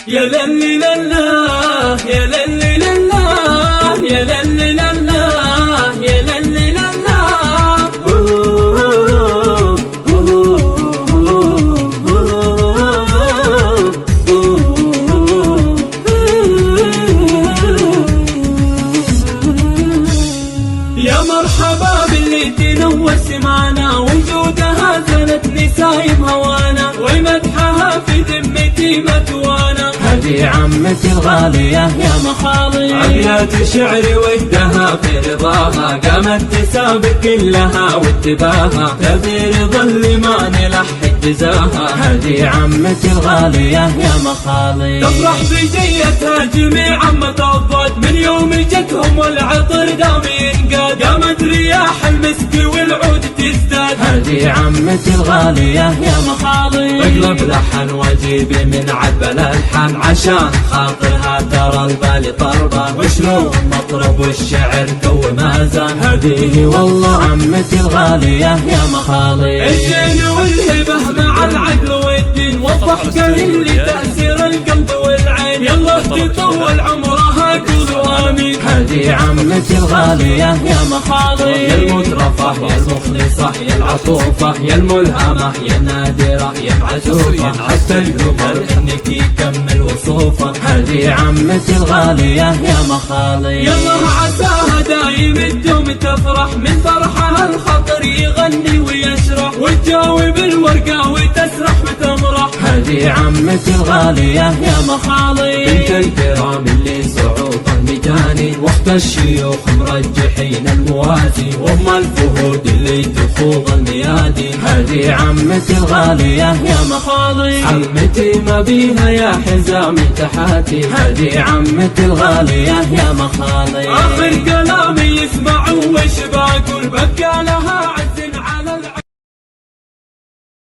يا للي لله يا للي لله يا للي لله يا للي لله. يا مرحبا باللي تنوس معنا، وجودها زنت نسايم هوانا، ومدحها في ذمتي متوانا. هذه عمتي الغالية يا مخالي، أبيات شعر ودها في رضاها، قامت تسابق كلها واتباها، تبي رضا اللي ما نلحق جزاها. هذه عمتي الغالية يا مخالي، تفرح بجيتها جميع متوضد، من يوم جتهم والعطر دام ينقاد، قامت رياح المسك والعود تزداد. هذه عمتي الغالية يا مخالي، اقلب لحن واجيبي من عدبل الحن، عشان خاطرها ترى البال طربة، وشلون مطرب والشعر تو ما زال. هذه والله عمتي الغالية يا مخالي، الزين والهبة مع العقل والدين، والضحكة اللي تأثير القلب والعين، يلا تطول عمرها قولوا آمين. هذه عمتي الغالية يا مخالي، يا المترفة يا المخلصة يا العطوفة يا الملهمة يا النادرة يا معزوفة، حتى القمر انك يكمل وصوفه. هذه عمتي الغالية يا مخالي، يلا عساها دايم الدوم تفرح، من فرحها الخطر يغني ويشرح، وتجاوب الورقة وتسرح وتمرح. هذه عمتي الغالية يا مخالي، بنت الكرام اللي صعود الميداني، وقت الشيوخ مرجحين الموازي، وام الفهود اللي تخوض الميادين. هذه عمتي الغالية يا مخالي، عمتي ما بيها يا حزام تحاتي. هذه عمتي الغالية يا مخالي، آخر كلامي يسمعوا وش بقول، بقى